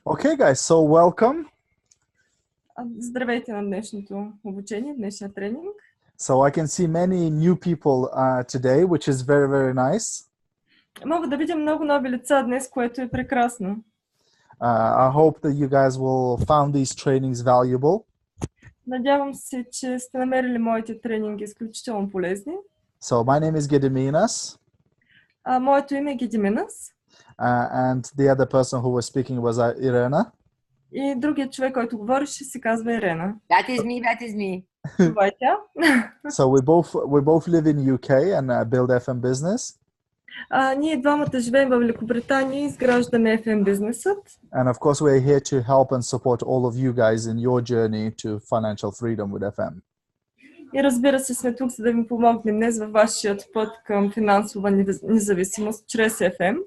Okay, guys, so welcome. Здравейте на днешното обучение, днешния тренинг. So I can see many new people today, which is very, very nice. Мога да видя много нови лица днес, което е прекрасно. I hope that you guys will found these trainings valuable. Надявам се, че сте намерили моите тренинги изключително полезни. So my name is Gediminas, Моето име е Gediminas. And the other person who was speaking was Irena. И другият човек, който говореше, се казва Ирена. That is me. Това е тя. So we both live in UK and build FM business. Ние двамата живеем в Великобритания и изграждаме FM бизнесът. And of course we're here to help and support all of you guys in your journey to financial freedom with FM. И разбира се, сме тук, за да ви помогнем днес във вашият път към финансова независимост чрез FM.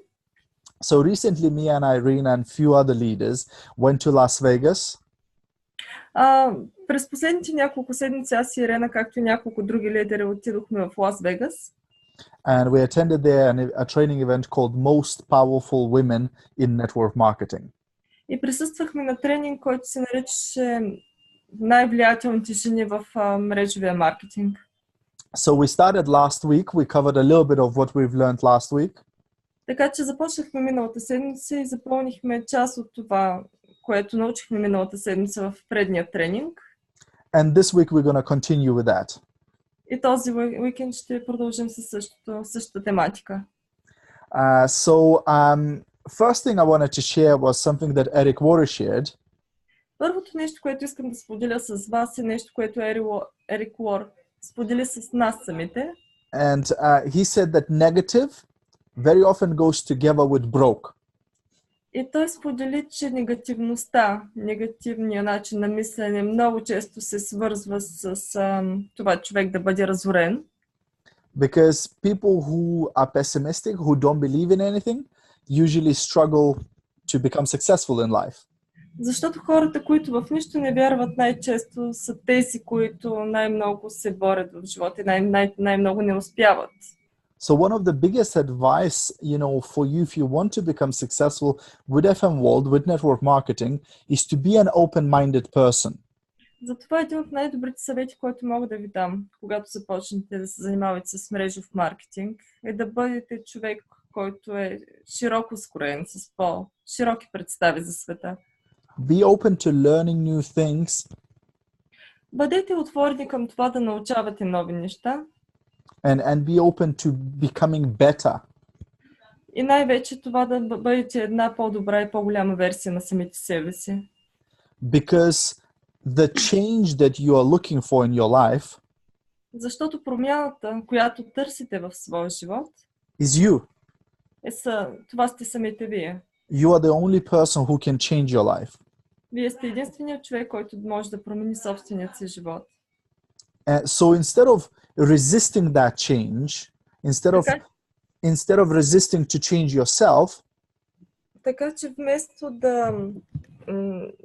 So recently me and Irene and few other leaders went to Las Vegas. През последните няколко седмици аз и Ирена, както и няколко други лидери, отидохме в Лас Вегас. And we attended there a training event called Most Powerful Women in Network Marketing. И присъствахме на тренинг, който се наричаше най-влиятелните жени в мрежовия маркетинг. So we started last week. We covered a little bit of what we've learned last week. Така че започнахме миналата седмица и запълнихме част от това, което научихме миналата седмица в предния тренинг. And this week we're going to continue with that. И този уикенд ще продължим със същата тематика. First thing I wanted to share was something that Eric Warren shared. Първото нещо, което искам да споделя с вас е нещо, което Ерик Уор сподели с нас самите. And he said that negative very often goes together with broke. И той сподели, че негативността, негативният начин на мислене много често се свързва с това човек да бъде разорен. Because people who are pessimistic, who don't believe in anything, usually struggle to become successful in life. Защото хората, които в нищо не вярват, най-често са тези, които най-много се борят в живота и най-много не успяват. So one of the biggest advice, for you if you want to become successful with FM world, with network marketing, is to be an open-minded person. Затова един от най-добрите съвети, който мога да ви дам, когато започнете да се занимавате с мрежов маркетинг, е да бъдете човек, който е широко скроен, с по-широки представи за света. Be open to learning new things. Бъдете отворени към това да научавате нови неща. And be open to becoming better. И най-вече това да бъдете една по-добра и по-голяма версия на самите себе си. Because the change that you are looking for in your life, защото промяната, която търсите в своя живот, is you. Това сте самите вие. You are the only person who can change your life. Вие сте единственият човек, който може да промени собственият си живот. So instead of resisting that change, instead of resisting to change yourself, така че вместо да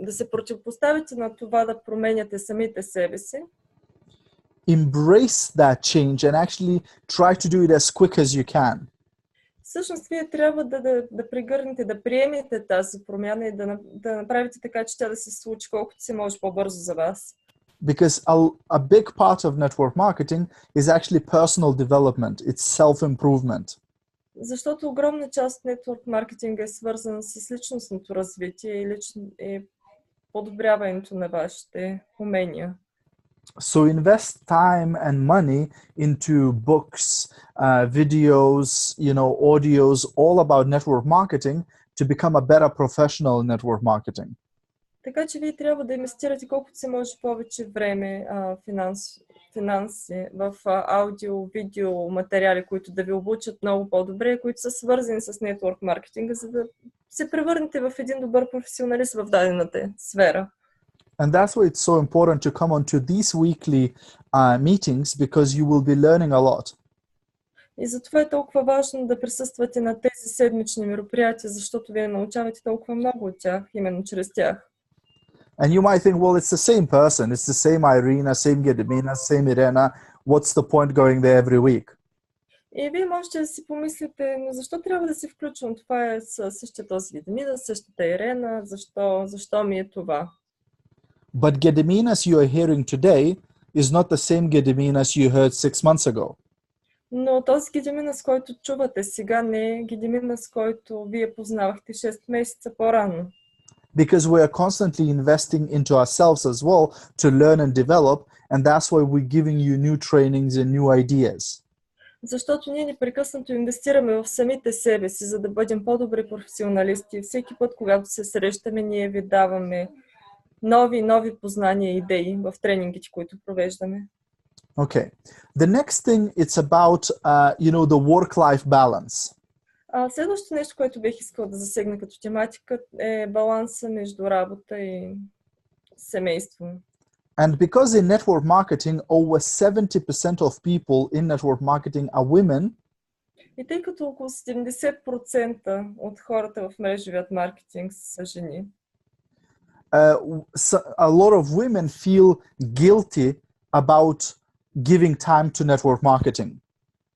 се противопоставите на това да променяте самите себе си, embrace that change and actually try to do it as quick as you can. Всъщност вие трябва да прегърнете, да приемете тази промяна и да направите така, че тя да се случи колкото се може по-бързо за вас. Because a big part of network marketing is actually personal development. It's self-improvement. Защото огромна част от нетворк маркетинга е свързана с личностното развитие и подобряването на вашите умения. So invest time and money into books, videos, audios, all about network marketing to become a better professional in network marketing. Така че вие трябва да инвестирате колкото се може повече време, финанси в аудио, видео, материали, които да ви обучат много по-добре, които са свързани с нетворк маркетинга, за да се превърнете в един добър професионалист в дадената сфера. And that's why it's so important to come onto these weekly meetings because you will be learning a lot. И затова е толкова важно да присъствате на тези седмични мероприятия, защото вие научавате толкова много от тях, именно чрез тях. And you might think, well, it's the same person. It's the same Irina, same Gediminas, same Irena. What's the point going there every week? И вие можете да си помислите, но защо трябва да се включвам? Това е същия този Gediminas, същата Ирена, защо ми е това? But Gediminas you are hearing today is not the same Gediminas you heard 6 months ago. Но този Gediminas, който чувате сега, не е Gediminas, който вие познавахте 6 месеца по-рано. Because we are constantly investing into ourselves as well to learn and develop, and that's why we're giving you new trainings and new ideas. Защото ние непрекъснато инвестираме в самите себе си, за да бъдем по-добри професионалисти. Всеки път, когато се срещаме, ние ви даваме нови познания и идеи в тренингите, които провеждаме. Okay. The next thing, it's about, the work-life balance. Следващото нещо, което бих искала да засегна като тематика, е баланса между работа и семейство. And because in network marketing, over 70% of people in network marketing are women, И тъй като около 70% от хората в мрежовият маркетинг са жени, a lot of women feel guilty about giving time to network marketing.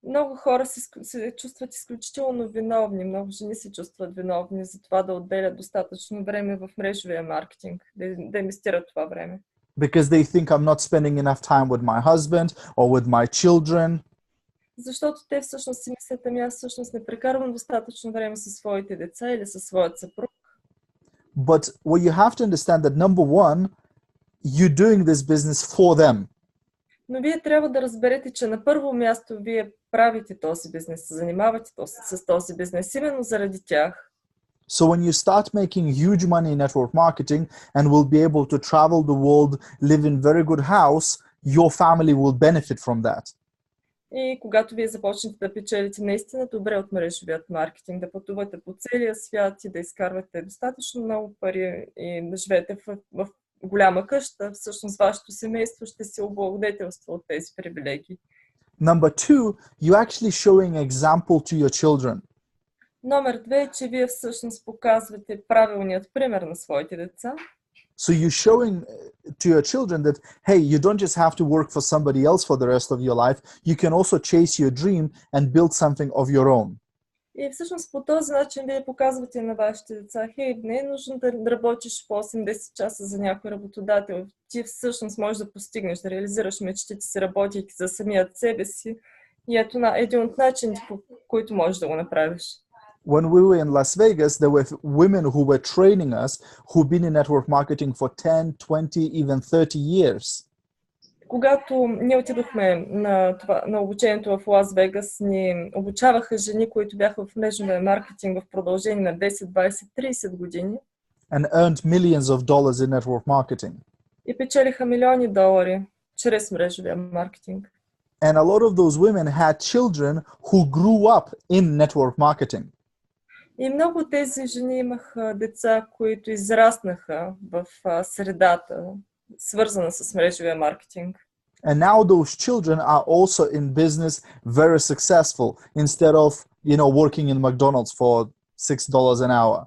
много хора се чувстват изключително виновни, много жени се чувстват виновни за това да отделят достатъчно време в мрежовия маркетинг, да инвестират това време. Because they think I'm not spending enough time with my husband or with my children. Защото те всъщност си мислят, аз всъщност не прекарвам достатъчно време със своите деца или със своят съпруг. But what you have to understand that number one, you're doing this business for them. Но вие трябва да разберете, че на първо място вие правите този бизнес, занимавате с този бизнес именно заради тях. So when you start making huge money in network marketing and will be able to travel the world, live in very good house, your family will benefit from that. И когато вие започнете да печелите наистина добре от мрежовият маркетинг, да пътувате по целия свят и да изкарвате достатъчно много пари и да живеете в голяма къща, всъщност вашето семейство ще се облагодетелства от тези привилегии. Number two, you're actually showing example to your children. Номер 2 е, че вие всъщност показвате правилният пример на своите деца. So you're showing to your children that, hey, you don't just have to work for somebody else for the rest of your life. You can also chase your dream and build something of your own. И всъщност по този начин вие показвате на вашите деца, хей, не е нужно да работиш по 8-10 часа за някой работодател. Ти всъщност можеш да постигнеш, да реализираш мечтите си, работейки за самият себе си. И ето един от начините, по които можеш да го направиш. When we were in Las Vegas, there were women who were training us who've been in network marketing for 10, 20, even 30 years. Когато ние отидохме на обучението в Лас Вегас, ни обучаваха жени, които бяха в мрежовия маркетинг в продължение на 10, 20, 30 години. And earned millions of dollars in network marketing. И печелиха милиони долари чрез мрежовия маркетинг. And a lot of those women had children who grew up in network marketing. И много от тези жени имаха деца, които израснаха в средата, свързана с мрежовия маркетинг. And now those children are also in business, very successful, instead of, working in McDonald's for $6 an hour.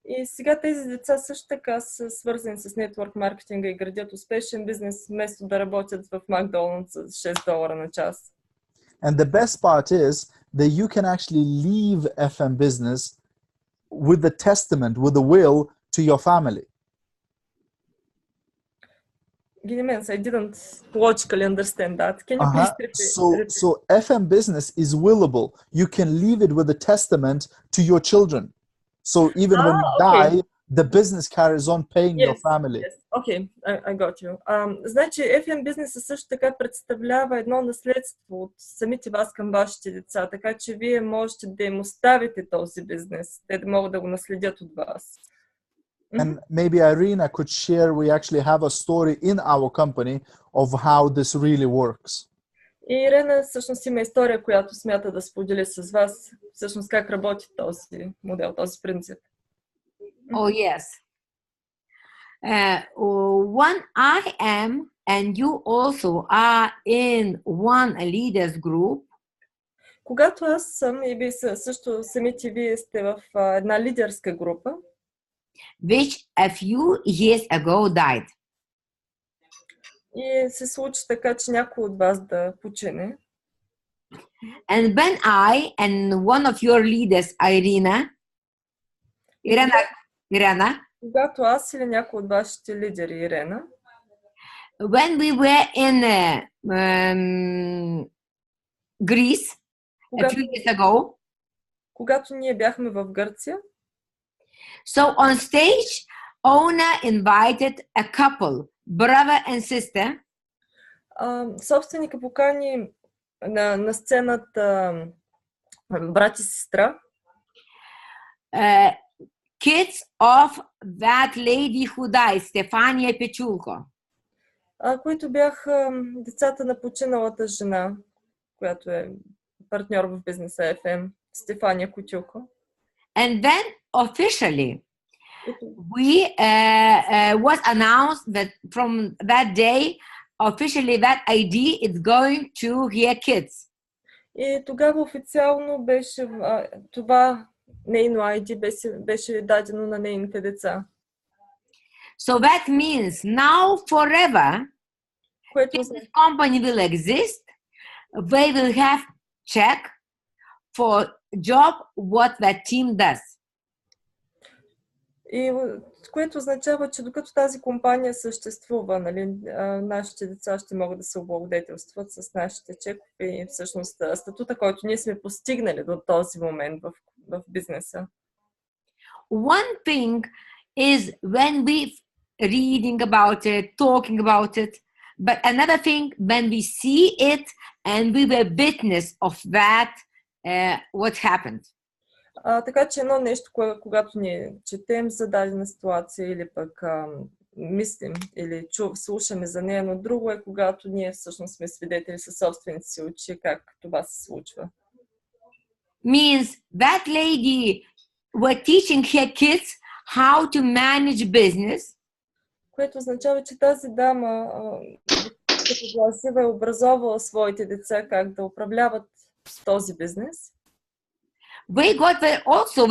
И сега тези деца също така са свързани с нетворк маркетинга и градят успешен бизнес, вместо да работят в Макдоналдс за $6 на час. And the best part is that you can actually leave FM business with the testament, with the will to your family. Gediminas, I didn't logically understand that. Can you please repeat? So FM business is willable. You can leave it with a testament to your children. So even when you die, the business carries on paying your family. Yes. Okay, I got you. Значи FM бизнесът също така представлява едно наследство от самите вас към вашите деца, така че вие можете да им оставите този бизнес, те да могат да го наследят от вас. And maybe Irina could share, we actually have a story in our company of how this really works. И Ирена всъщност има история, която смята да сподели с вас, всъщност как работи този модел, този принцип. Oh, yes. When I am, and you also are in one leaders group, когато аз съм и вие също самите вие сте в една лидерска група, which a few years ago died. И се случи така, че някой от вас да почине. And when I and one of your leaders, Irena, Когато аз или някой от вашите лидери, Ирена, when we were in Greece a few years ago, когато ние бяхме в Гърция, so on stage, owner invited a couple, brother and sister, собственика покани на сцената брат и сестра, kids of that lady who died, Стефания Печулко. които бяха децата на починалата жена, която е партньор в бизнеса FM, Стефания Кутюко. And then officially, we was announced that from that day, officially that ID is going to her kids. И тогава официално беше това нейно ID беше дадено на нейните деца. So that means now forever, Което if this company will exist, they will have check for job what that team does. И което означава, че докато тази компания съществува, нали, нашите деца ще могат да се облагодетелстват с нашите чекове и всъщност статута, който ние сме постигнали до този момент в бизнеса. One thing is when we reading about it, talking about it, but another thing when we see it and we were witness of that, what happened. Така че едно нещо, когато ние четем за дадена ситуация или пък мислим или слушаме за нея, но друго е, когато ние всъщност сме свидетели със собствените си очи как това се случва. Means that lady were teaching her kids how to manage business. Което означава, че тази дама като гласива е образовала своите деца как да управляват този бизнес. We got also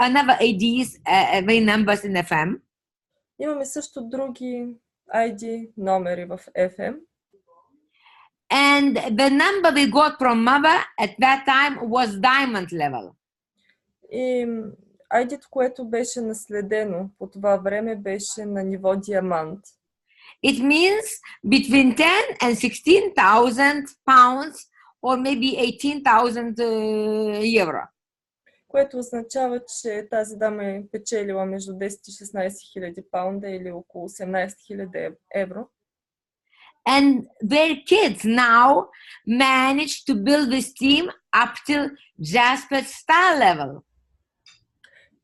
another IDs, numbers in FM. Имаме също други ID номери в FM. And the number we got from mother at that time was diamond level. И ID-то, което беше наследено по това време, беше на ниво диамант. It means between 10 and 16,000 pounds or maybe 18,000 euro. Което означава, че тази дама е печелила между 10 и 16 хиляди паунда или около 18 хиляди евро. And their kids now manage to build this team up till Jasper star level.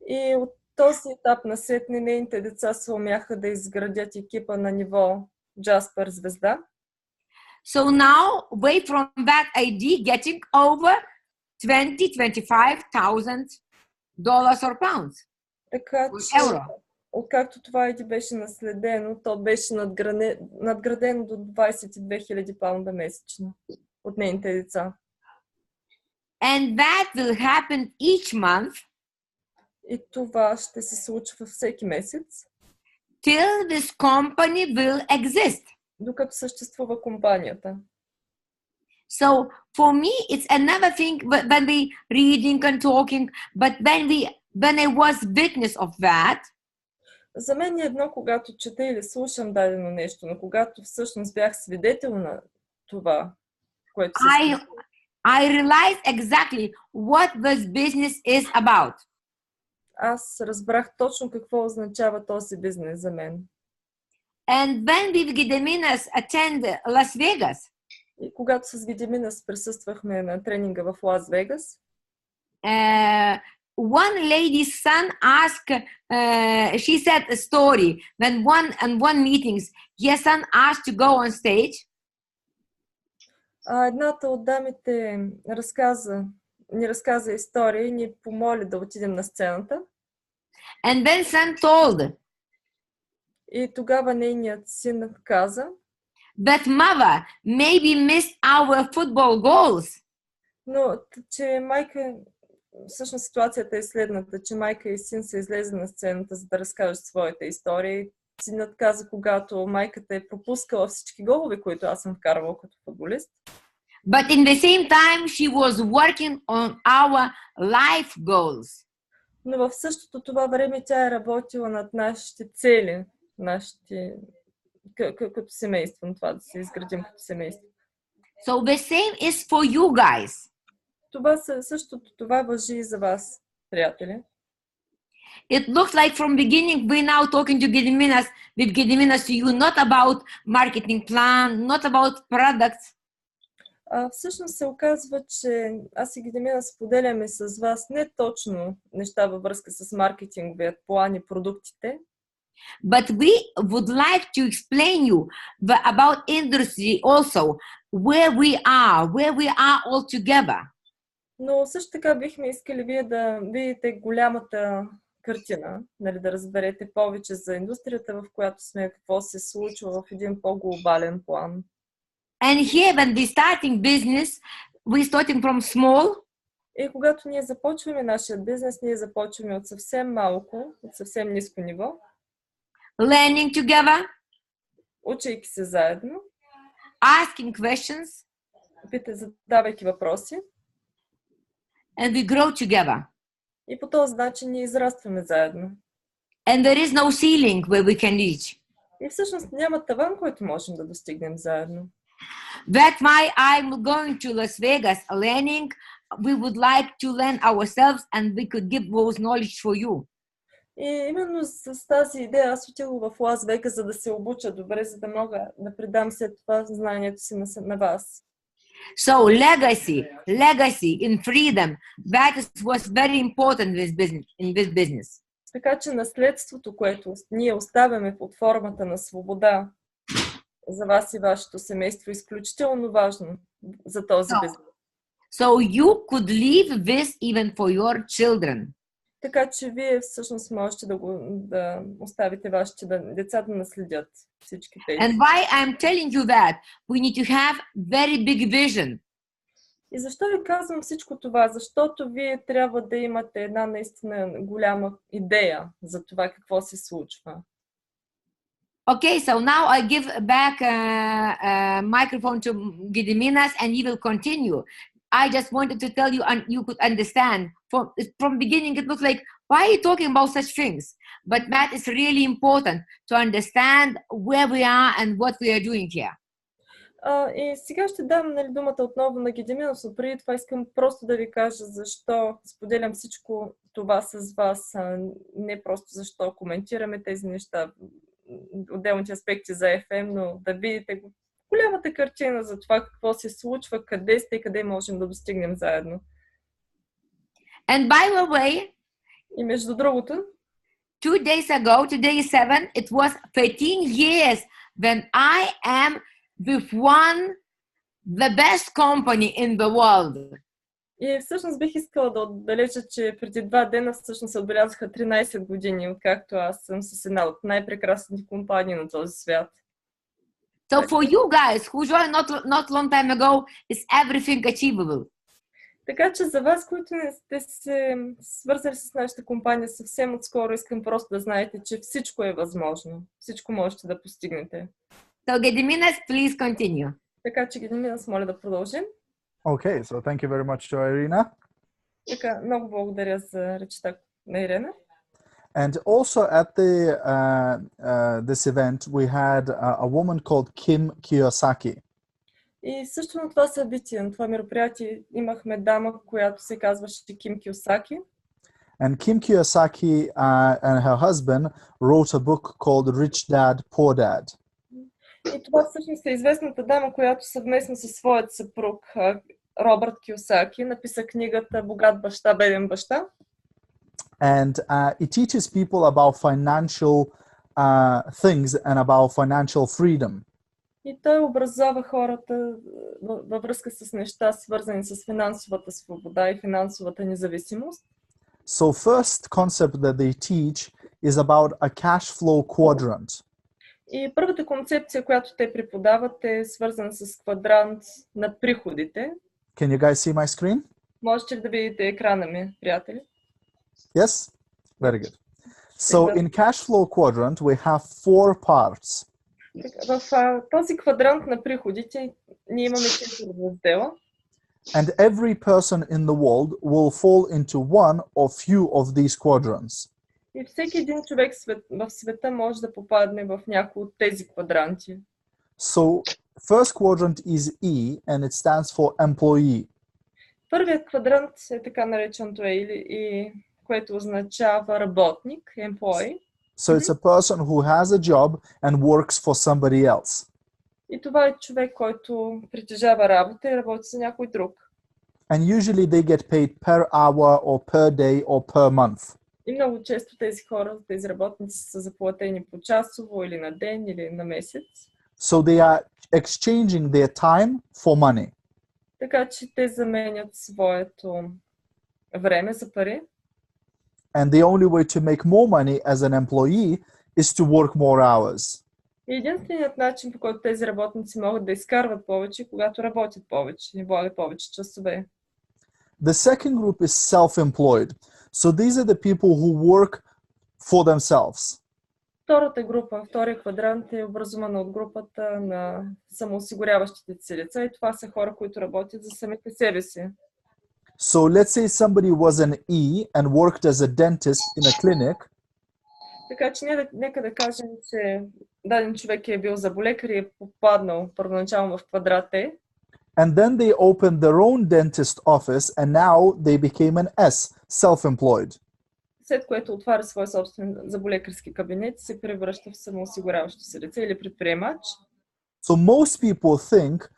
И от този етап насетне нейните деца се умяха да изградят екипа на ниво Jasper звезда. So now, way from that ID getting over $25,000 or pounds. Така че, откакто това ID беше наследено, то беше надградено до 22 000 паунда месечно от нейните деца. And that will happen each month. И това ще се случва всеки месец. Till this company will exist. Докато съществува компанията. So for me, it's another thing when we reading and talking, but when I was witness of that. За мен е едно, когато чета или слушам дадено нещо, но когато всъщност бях свидетел на това, което се случва. I realized exactly what this business is about. Аз разбрах точно какво означава този бизнес за мен. And when we Gediminas attend Las Vegas. И когато с Gediminas присъствахме на тренинга в Лас Вегас, one lady's son asked, she said a story when one meetings, her son asked to go on stage. Едната от дамите ни разказа история и ни помоли да отидем на сцената. And then son told. И тогава нейният син каза, that mother maybe missed our football goals. Но, че майка, всъщност ситуацията е следната, че майка и син се излезе на сцената, за да разкажат своята история. Синът каза, когато майката е пропускала всички голове, които аз съм вкарвал като футболист. But in the same time, she was working on our life goals. Но в същото това време тя е работила над нашите цели, нашите като семейство, на това да се изградим като семейство. So the same is for you guys. Същото това важи и за вас, приятели. It looks like from beginning we're now talking to Gediminas, with Gediminas to you, not about marketing plan, not about products. Всъщност се оказва, че аз и Гедимина споделяме с вас не точно неща във връзка с маркетинговият план и продуктите. But we would like to explain you about industry also, where we are all together. Но също така бихме искали вие да видите голямата картина, нали, да разберете повече за индустрията, в която сме, какво се случва в един по-глобален план. And here when we starting business, we starting from small. И когато ние започваме нашия бизнес, ние започваме от съвсем малко, от съвсем ниско ниво. Learning together. Учейки се заедно. Asking questions. Задавайки въпроси. And we grow together. И по този начин ние израстваме заедно. And there is no ceiling where we can reach. И всъщност няма таван, който можем да достигнем заедно. That's why I'm going to Las Vegas learning. We would like to learn ourselves and we could give those knowledge for you. И именно с тази идея аз отидох в Лас Вегас, за да се обуча добре, за да мога да предам след това знанието си на вас. So legacy in freedom, that was very important in this business. Така че наследството, което ние оставяме под формата на свобода за вас и вашето семейство, е изключително важно за този бизнес. So you could leave this even for your children. Така че вие всъщност можете да оставите вашите деца да наследят всички тези. And why I'm telling you that? We need to have very big vision. И защо ви казвам всичко това? Защото вие трябва да имате една наистина голяма идея за това какво се случва. Okay, so now I give back microphone to Gediminas and he will continue. I just wanted to tell you and you could understand. From beginning it looked like, why are you talking about such things? But that is really important to understand where we are and what we are doing here. И сега ще дам думата отново на Гедиминас, но преди това искам просто да ви кажа защо споделям всичко това с вас, не просто защо коментираме тези неща, отделните аспекти за FM, но да видите голямата картина за това какво се случва, къде сте и къде можем да достигнем заедно. And by the way, и между другото, 2 days ago, today is 7, it was 13 years when I am with the best company in the world. И всъщност бих искала да отбележа, че преди 2 дена всъщност се отбелязаха 13 години, откакто аз съм с една от най-прекрасните компании на този свят. So for you guys who joined not long time ago, is everything achievable. Така че за вас, които не сте се свързали с нашата компания съвсем отскоро, искам просто да знаете, че всичко е възможно. Всичко можете да постигнете. So Gediminas, please continue. Така че Gediminas, моля да продължим. Okay, so thank you very much to Irina. Така, много благодаря за речта на Ирена. And also at this event, we had a woman called Kim Kiyosaki. И също на това събитие, на това мероприятие, имахме дама, която се казваше Ким Кийосаки. And Kim Kiyosaki and her husband wrote a book called Rich Dad, Poor Dad. И това всъщност е известната дама, която съвместно със своят съпруг Робърт Кийосаки написа книгата Богат баща, беден баща. And it teaches people about financial things and about financial freedom. И той образова хората във връзка с неща, свързани с финансовата свобода и финансовата независимост. So first concept that they teach is about a cash flow quadrant. И първата концепция, която те преподават, е свързана с квадрант на приходите. Can you guys see my screen? Можете ли да видите екрана ми, приятели? Yes? Very good. So in cash flow quadrant, we have 4 parts. В този квадрант на приходите ние имаме 4 раздела. And every person in the world will fall into one or few of these quadrants. И всеки един човек в света може да попадне в някои от тези квадранти. So first quadrant is E and it stands for employee. Първият квадрант е така нареченото E, което означава работник, employee. So it's a person who has a job and works for somebody else. И това е човек, който притежава работа и работи за някой друг. And usually they get paid per hour or per day or per month. И много често тези хора, тези работници са заплатени по часово или на ден или на месец. So they are exchanging their time for money. Така че те заменят своето време за пари. And the only way to make more money as an employee is to work more hours. И единственият начин, по който тези работници могат да изкарват повече, когато работят повече и влагат повече часове. The second group is self-employed. So these are the people who work for themselves. Втората група, втория квадрант е образувана от групата на самоосигуряващите се лица и това са хора, които работят за самите себе си. So let's say somebody was an E and worked as a dentist in a clinic. Така че нека да кажем, че даден човек е бил зъболекар и е попаднал първоначално в квадрат Е. And then they opened their own dentist office and now they became an S, self-employed. След което отваря свой собствен зъболекарски кабинет и се превръща в самоосигуряващо се лице или предприемач. So most people think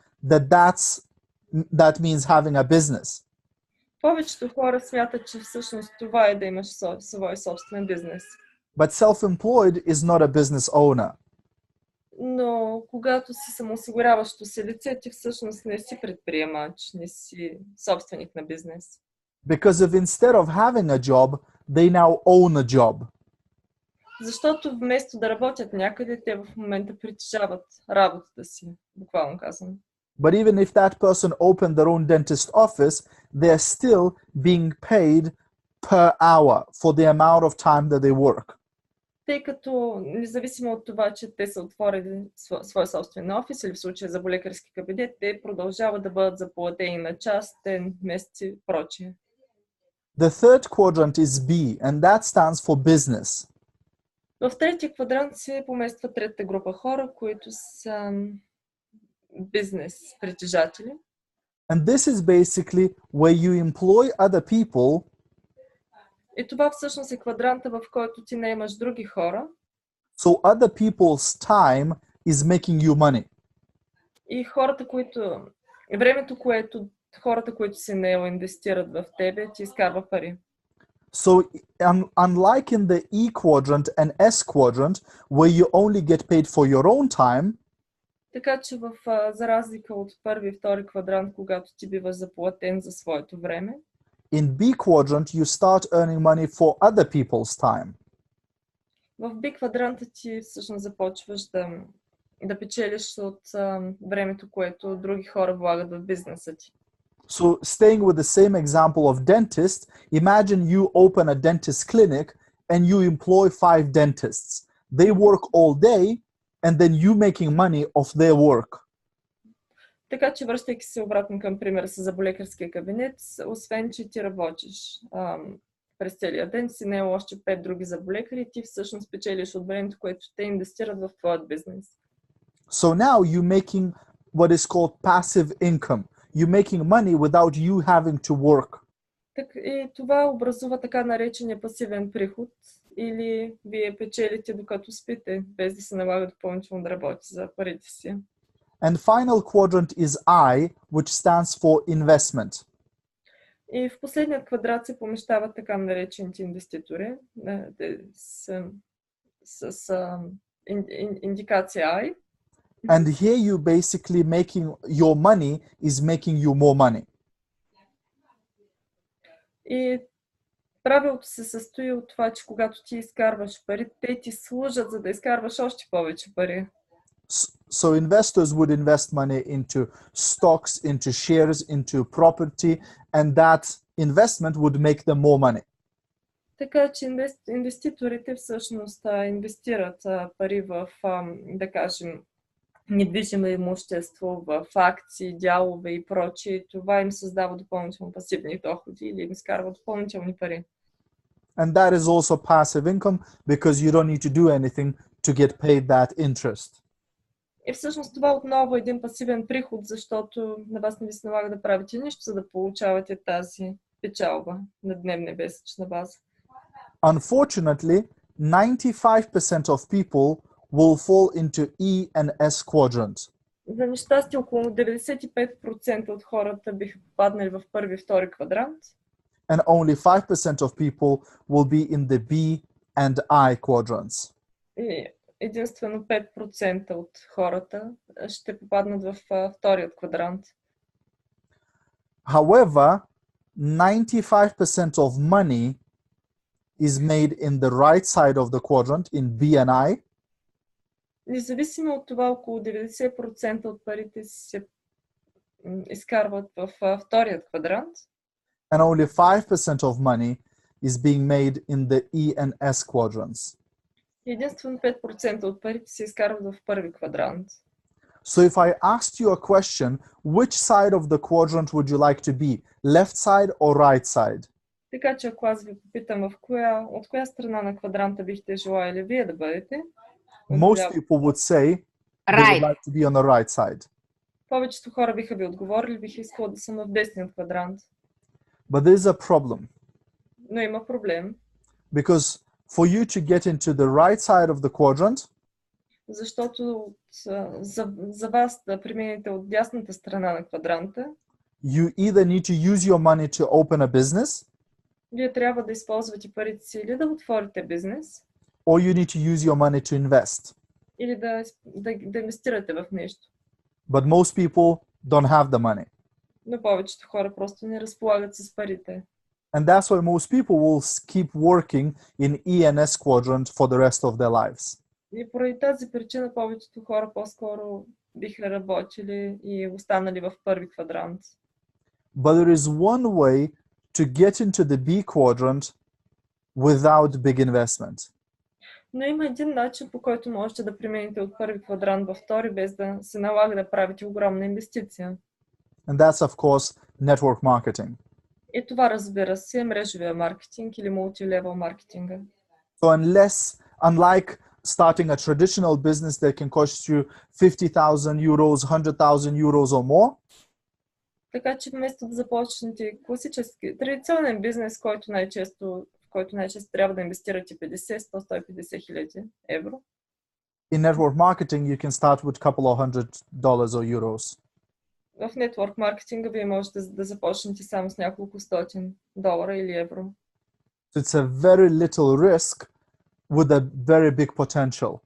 that means having a business. Повечето хора смятат, че всъщност това е да имаш свой собствен бизнес. But self-employed is not a business owner. Но когато си самоосигуряващо се лице, ти всъщност не си предприемач, не си собственик на бизнес. Because instead of having a job, they now own a job. Защото вместо да работят някъде, те в момента притежават работата си, буквално казвам. But even if that person opened their own dentist office, they're still being paid per hour for the amount of time that they work. Тъй като, независимо от това, че те са отворили своя собствен офис или в случая за болекарски кабинет, те продължават да бъдат заплатени на час, ден, месец и прочие. The third quadrant is B, and that stands for business. В третия квадрант се помества третата група хора, които са бизнес притежатели. And this is basically where you employ other people. И това всъщност е квадранта, в който ти наемаш други хора. So other people's time is making you money. И времето, което хората, които си наел, инвестират в тебе, ти изкарва пари. So unlike in the E quadrant and S quadrant, where you only get paid for your own time, така че за разлика от първи и втори квадрант, когато ти биваш заплатен за своето време, in B quadrant, you start earning money for other people's time. в B квадранта ти всъщност започваш да печелиш от времето, което други хора влагат в бизнеса ти. So staying with the same example of dentist, imagine you open a dentist clinic and you employ 5 dentists. They work all day and then you making money of their work. Така че, връщайки се обратно към примера с зъболекарския кабинет, освен че ти работиш през целия ден, си не е още 5 други зъболекари, ти всъщност печелиш от времето, което те инвестират в твоят бизнес. So now you're making what is called passive income. You're making money without you having to work. И това образува така наречения пасивен приход, или вие печелите докато спите, без да се налага допълнително да работи за парите си. And final quadrant is I, which stands for investment. И в последният квадрат се помещават така наречените инвеститори с индикация I. And here you basically making your money is making you more money. И правилото се състои от това, че когато ти изкарваш пари, те ти служат, за да изкарваш още повече пари. So investors would invest money into stocks, into shares, into property, and that investment would make them more money. Така че инвеститорите всъщност инвестират пари в, да кажем, недвижимо имущество, в акции, дялове и прочие. Това им създава допълнително пасивни доходи или им изкарва допълнителни пари. And that is also passive income because you don't need to do anything to get paid that interest. И всъщност това отново е един пасивен приход, защото на вас не ви се налага да правите нищо, за да получавате тази печалба на дневна месечна база. Unfortunately, 95% of people will fall into E and S quadrant. За нещастие, около 95% от хората биха попаднали в първи и втори квадрант. And only 5% of people will be in the B and I quadrants. И единствено 5% от хората ще попаднат в вторият квадрант. However, 95% of money is made in the right side of the quadrant in B and I. Независимо от това, около 90% от парите се изкарват в вторият квадрант. And only 5% of money is being made in the E and S quadrants. Единствено 5% от парите се изкарват в първи квадрант. So if I asked you a question, which side of the quadrant would you like to be? Left side or right side? Така че ако аз ви попитам от коя страна на квадранта бихте желали вие да бъдете, Most people would say they would Right. like to be on the right side. повечето хора биха ви отговорили, бих искала да съм в десният квадрант. But there is a problem Но има проблем, because for you to get into the right side of the quadrant, защото за вас да преминете от дясната страна на квадранта, you either need to use your money to open a business вие трябва да използвате парите си или да отворите бизнес, or you need to use your money to invest. или да инвестирате в нещо. But most people don't have the money. Но повечето хора просто не разполагат с парите. And that's why most people will keep working in E and S quadrant for the rest of their lives. И поради тази причина повечето хора по-скоро биха работили и останали в първи квадрант. But there is one way to get into the B quadrant without big investment. Но има един начин, по който можете да преминете от първи квадрант във втори, без да се налага да правите огромна инвестиция. And that's, of course, network marketing. И това, разбира се, е мрежовия маркетинг или мултилевел маркетинга. So unlike starting a traditional business that can cost you 50,000 euros, 100,000 euros or more, Така че вместо да започнете класически, традиционен бизнес, в който най-често трябва да инвестирате 50, 100, 150 хиляди евро, in network marketing, you can start with a couple of $100 or euros. в нетворк маркетинга вие можете да започнете само с няколко стотин долара или евро. So it's a very little risk with a very big potential.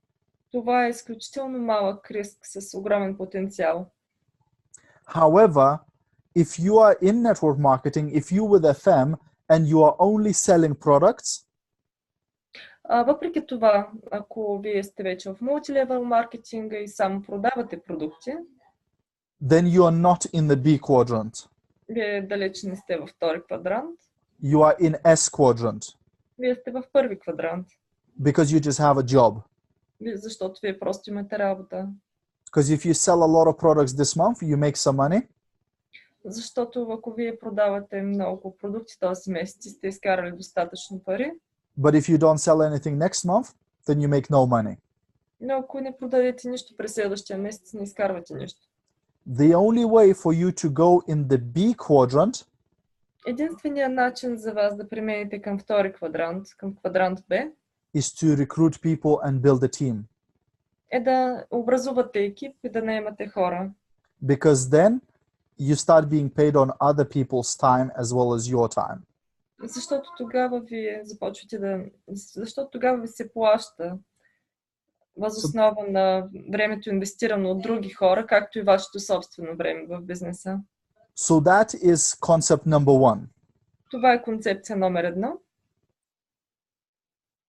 Това е изключително малък риск с огромен потенциал. However, if you are in network marketing, if you with FM and you are only selling products, Въпреки това, ако вие сте вече в мултилевел маркетинга и само продавате продукти, then you are not in the B quadrant. вие далеч не сте във втори квадрант, You are in S quadrant вие сте в първи квадрант, because you just have a job. защото вие просто имате работа. Because if you sell a lot of products this month, you make some money. Защото ако вие продавате много продукти този месец и сте изкарали достатъчно пари, But if you don't sell anything next month, then you make no money. но ако не продадете нищо през следващия месец, не изкарвате нищо. The only way for you to go in the B quadrant Единственият начин за вас да преминете към втори квадрант, към квадрант Б, is to recruit people and build a team. е да образувате екип и да наемате хора. Because then you start being paid on other people's time as well as your time. Защото тогава ви се плаща въз основа на времето инвестирано от други хора, както и вашето собствено време в бизнеса. So that is concept number one. Това е концепция номер 1.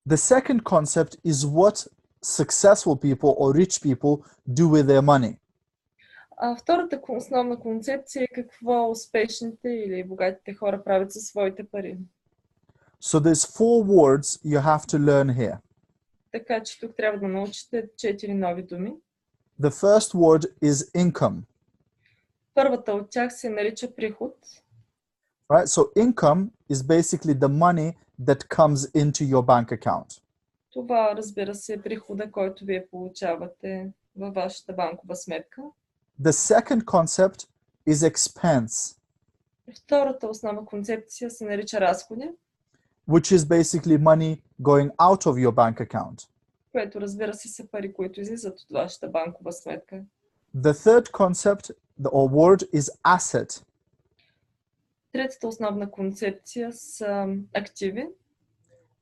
The second concept is what successful people or rich people do with their money. Втората основна концепция е какво успешните или богатите хора правят със своите пари. So there's 4 words you have to learn here. Така че тук трябва да научите 4 нови думи. The first word is income, Първата от тях се нарича приход. right? So income is basically the money that comes into your bank account. Това, разбира се, е прихода, който вие получавате във вашата банкова сметка. The second concept is expense, Втората основна концепция се нарича разходи, which is basically money going out of your bank account. което, разбира се, са пари, които излизат от вашата банкова сметка. The third concept or word is asset. Третата основна концепция са активи.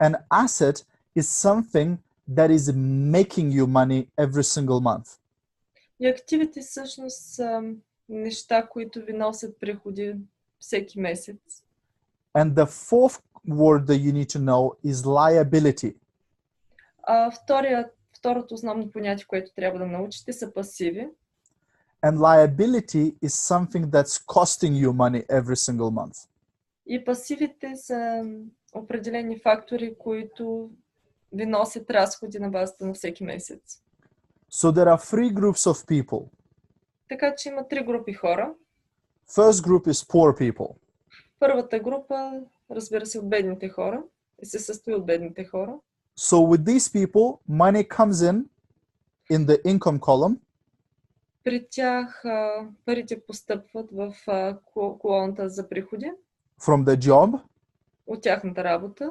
An asset is something that is making you money every single month. И активите всъщност са неща, които ви носят приходи всеки месец. And the fourth word that you need to know is liability. Второто основно понятие, което трябва да научите, са пасиви. And liability is something that's costing you money every single month. И пасивите са определени фактори, които ви носят разходи на базата на всеки месец. So there are 3 groups of people. Така че има 3 групи хора. First group is poor people. Първата група, разбира се, от бедните хора и се състои от бедните хора. So with these people, money comes in the income column, При тях парите постъпват в колоната за приходи from the job, от тяхната работа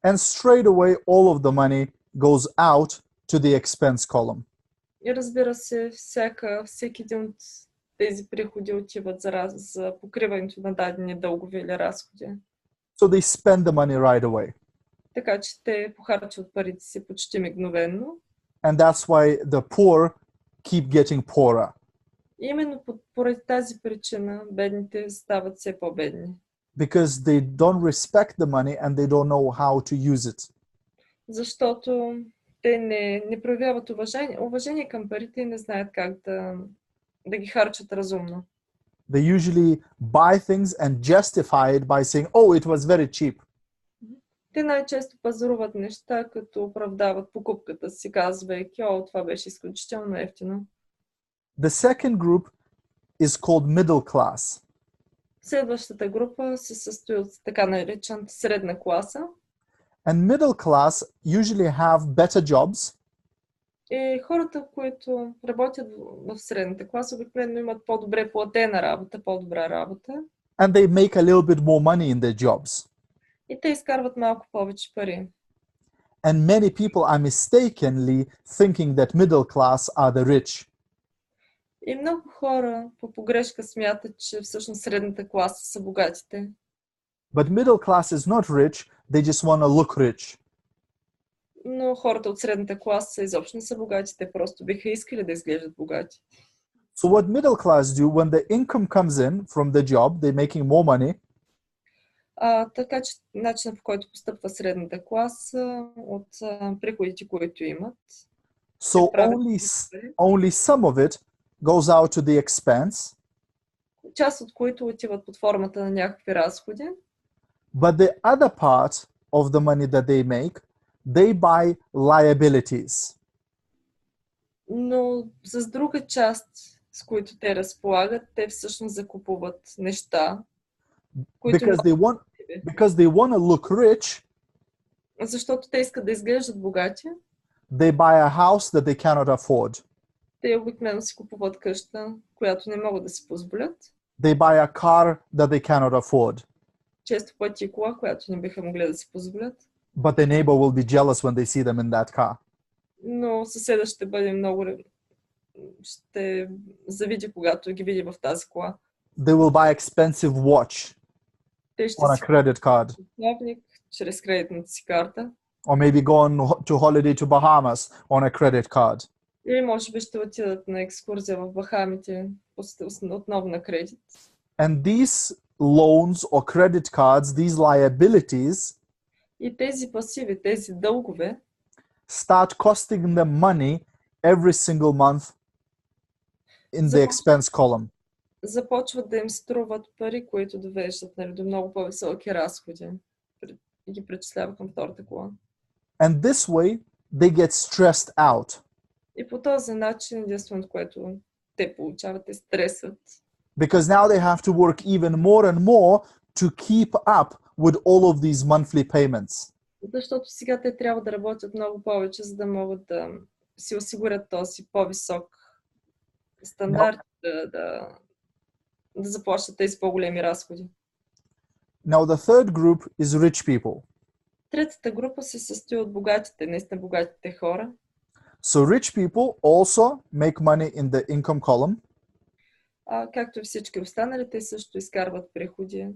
and straight away all of the money goes out to the expense column. и, разбира се, всеки един от тези приходи отиват за покриването на дадени дългове или разходи. So they spend the money right away. Така че те похарчват парите си почти мигновенно. And that's why the poor keep getting poorer. И именно поради тази причина бедните стават все по-бедни. Because they don't respect the money and they don't know how to use it. Защото те не проявяват уважение към парите и не знаят как да ги харчат разумно. They usually buy things and justify it by saying, oh, it was very cheap. Те най-често пазаруват неща, като оправдават покупката си, казвайки, това беше изключително евтино. The second group is called middle class. Следващата група се състои от така наречената средна класа. And middle class usually have better jobs. И хората, които работят в средната класа, обикновено имат по-добре платена работа, по-добра работа. And they make a little bit more money in their jobs. И те изкарват малко повече пари. And many people are mistakenly thinking that middle class are the rich. И много хора по погрешка смятат, че всъщност средната класа са богатите. But middle class is not rich, they just want to look rich. Но хората от средната класа изобщо не са богати, те просто биха искали да изглеждат богати. So what middle class do when the income comes in from the job, they're making more money. Така че начинът, по който постъпва средната класа от приходите, които имат. So only some of it goes out to the expense. Част от които отиват под формата на някакви разходи. But the other part of the money that they make, they buy liabilities. Но с друга част, с които те разполагат, те всъщност закупуват неща, които because they want to look rich, защото те искат да изглеждат богати. They buy a house that they cannot afford. Те обикновено си купуват къща, която не могат да си позволят. They buy a car that they cannot afford. Често пъти кола, която не биха могли да си позволят. But the neighbor will be jealous when they see them in that car. Но съседа ще бъде ще завиди, когато ги види в тази кола. They will buy expensive watch on a credit card. Чрез кредитната си карта. Or maybe go to holiday to Bahamas on a credit card. Или може би ще отидат на екскурзия в Бахамите отново на кредит. And these loans or credit cards, these liabilities, и тези пасиви, тези дългове, start costing them money every single month in the expense column. Започват да им струват пари, които довеждат до много по-високи разходи и ги причислява към втората колона. And this way, they get stressed out И по този начин, единственото, което те получават е стресът. because now they have to work even more and more to keep up with all of these monthly payments. Защото сега те трябва да работят много повече, за да могат да си осигурят този по-висок стандарт, да заплащат тези по-големи разходи. Now, the third group is rich people. Третата група се състои от богатите, наистина богатите хора. So rich people also make money in the income column, Както и всички останали, те също изкарват приходи.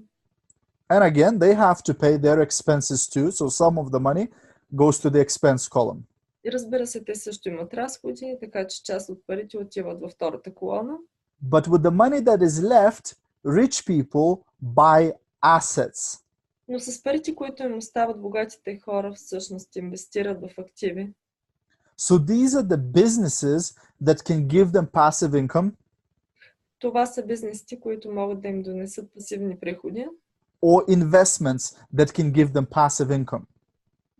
and again, they have to pay their expenses too, so some of the money goes to the expense column. И разбира се, те също имат разходи, така че част от парите отиват във втората колона. But with the money that is left, rich people buy assets. Но с парите, които им остават, богатите хора всъщност инвестират в активи. So these are the businesses that can give them passive income Това са бизнесите, които могат да им донесат пасивни приходи or investments that can give them passive income.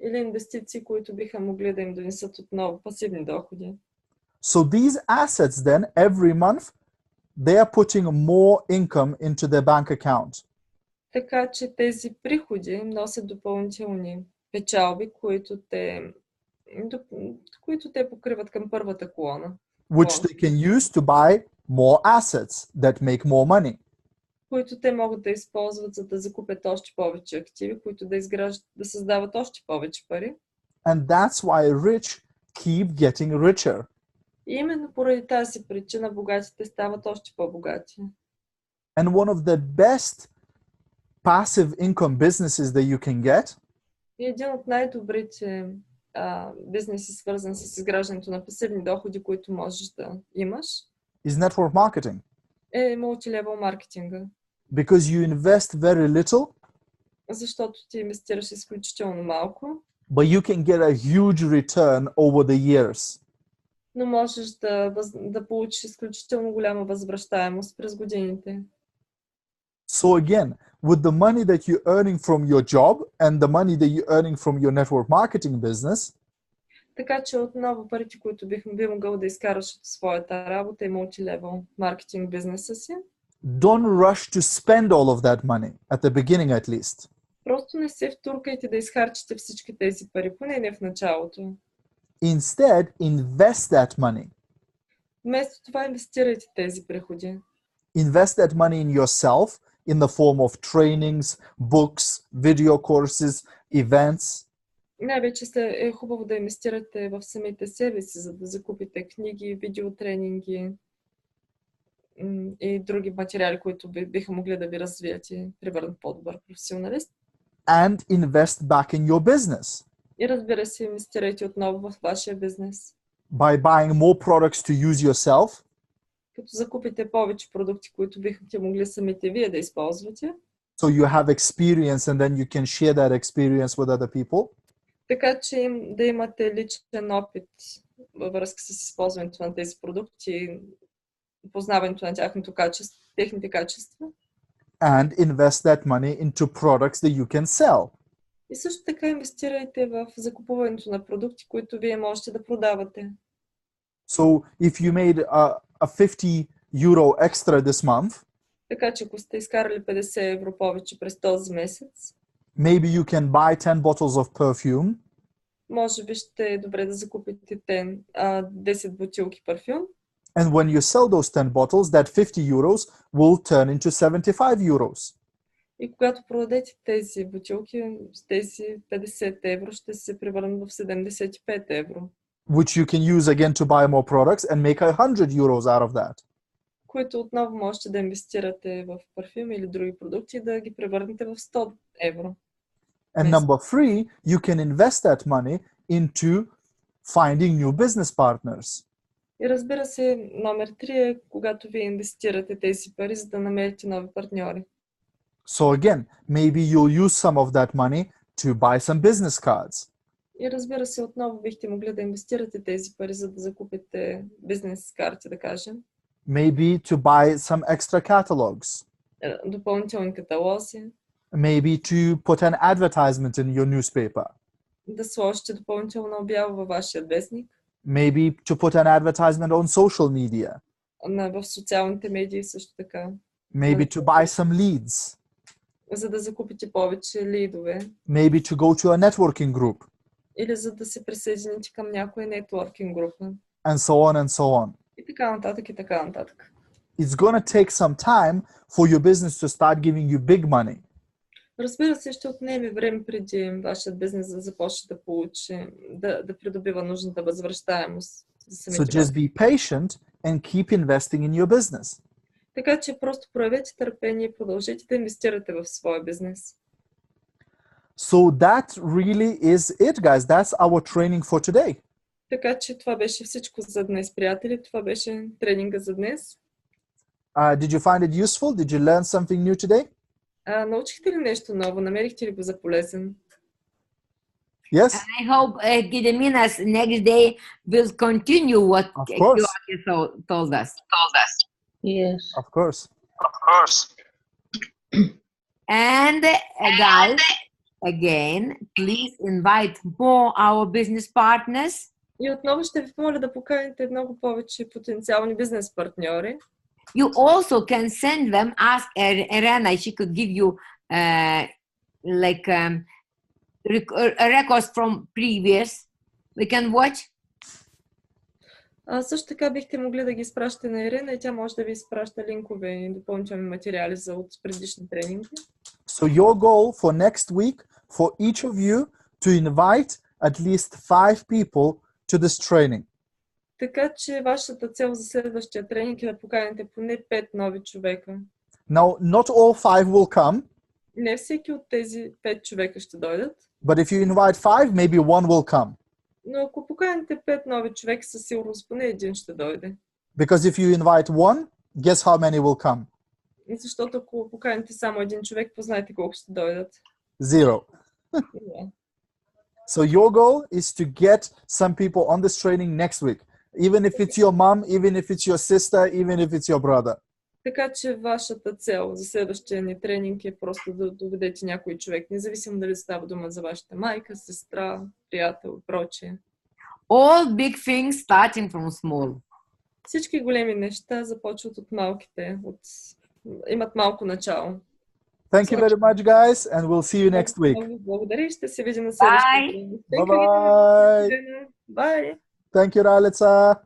или инвестиции, които биха могли да им донесат отново пасивни доходи. So these assets then, every month, they are putting more income into their bank account. Така че тези приходи носят допълнителни печалби, които те покриват към първата колона, Which they can use to buy more assets that make more money. които те могат да използват, за да закупят още повече активи, които да създават още повече пари. And that's why rich keep getting richer. И именно поради тази причина богатите стават още по-богати. And one of the best passive income businesses that you can get И един от най-добрите бизнеси, свързан с изграждането на пасивни доходи, които можеш да имаш, is network marketing. е мултилевел маркетинга. Because you invest very little, Защото ти инвестираш изключително малко, but you can get a huge return over the years. но можеш да получиш изключително голяма възвръщаемост през годините. So again, with the money that you're earning from your job and the money that you're earning from your network marketing business, Така че отново парите, които би могъл да изкараш от своята работа и мултилевел маркетинг бизнеса си, don't rush to spend all of that money at the beginning at least. просто не се втуркайте да изхарчите всички тези пари, поне не в началото. Instead, invest that money. Вместо това инвестирайте тези приходи. Invest that money in yourself in the form of trainings, books, video courses, events. Най-вече е хубаво да инвестирате в самите себе си, за да закупите книги, видеотренинги и други материали, които биха могли да ви развият и превърнат по-добър професионалист. And invest back in your business И разбира се, инвестирайте отново в вашия бизнес. by buying more products to use yourself, Като закупите повече продукти, които бихте могли самите вие да използвате, so you have experience and then you can share that experience with other people. така че да имате личен опит във връзка с използването на тези продукти, познаването на техните качества. And invest that money into products that you can sell. И също така инвестирайте в закупуването на продукти, които вие можете да продавате. So if you made a 50 euro extra this month, Така че ако сте изкарали 50 евро повече през този месец, maybe you can buy 10 bottles of perfume, може би ще е добре да закупите 10 бутилки парфюм. and when you sell those 10 bottles, that 50 euros will turn into 75 euros. И когато продадете тези бутилки, с тези 50 евро ще се превърнат в 75 евро. Which you can use again to buy more products and make 100 euros out of that. Които отново можете да инвестирате в парфюм или други продукти и да ги превърнете в 100 евро. And number 3, you can invest that money into finding new business partners. И разбира се, номер 3 е когато вие инвестирате тези пари, за да намерите нови партньори. So again, maybe you'll use some of that money to buy some business cards. И разбира се, отново бихте могли да инвестирате тези пари, за да закупите бизнес карти, да кажем. Maybe to buy some extra catalogs. Допълнителни каталози. Maybe to put an advertisement in your newspaper. Да сложите допълнителна обява във вашия вестник, Maybe to put an advertisement on social media. в социалните медии също така, Maybe to buy some leads. за да закупите повече лидове Maybe to go to a networking group. или за да се присъедините към някоя нетворкинг група. And so on and so on. И така нататък, и така нататък. It's going to take some time for your business to start giving you big money. Разбира се, ще отнеме време преди вашият бизнес да започне да получи, да придобива нужната възвръщаемост. So just be patient and keep investing in your business. Така че просто проявете търпение и продължете да инвестирате в своя бизнес. So that really is it, guys. That's our training for today. Така че това беше всичко за днес, приятели. Това беше тренинга за днес. Did you find it useful? Did you learn something new today? Научихте ли нещо ново? Намерихте ли го за полезен? Yes? I hope Gediminas next day will continue what Of course. Georgia told us. Yes. Of course. And guys, again, please invite more our business partners. И отново ще ви помоля да поканите много повече потенциални бизнес партньори. You also can send them, ask Irena, she could give you records from previous. We can watch. Също така бихте могли да ги изпращате на Ирена и тя може да ви изпраща линкове и допълнителни материали от предишни тренинги. So your goal for next week for each of you to invite at least 5 people to this training. Така че вашата цел за следващия тренинг е да поканите поне 5 нови човека. Now, not all 5 will come, Не всеки от тези 5 човека ще дойдат, but if you invite 5, maybe one will come. но ако поканите 5 нови човека, със сигурност поне един ще дойде. Because if you invite one, guess how many will come? Защото ако поканите само един човек, познайте колко ще дойдат. 0. Yeah. So your goal is to get some people on this training next week. Even if it's your mom, even if it's your sister, even if it's your brother. Така че вашата цел за следващия ни тренинг е просто да доведете някой човек, независимо дали става дума за вашата майка, сестра, приятел и прочее. All big things starting from small. Всички големи неща започват от малките, имат малко начало. Thank you very much, guys, and we'll see you next week. Благодаря и ще се видим на следващия тренинг. Bye-bye. Bye. Thank you, Ralitza.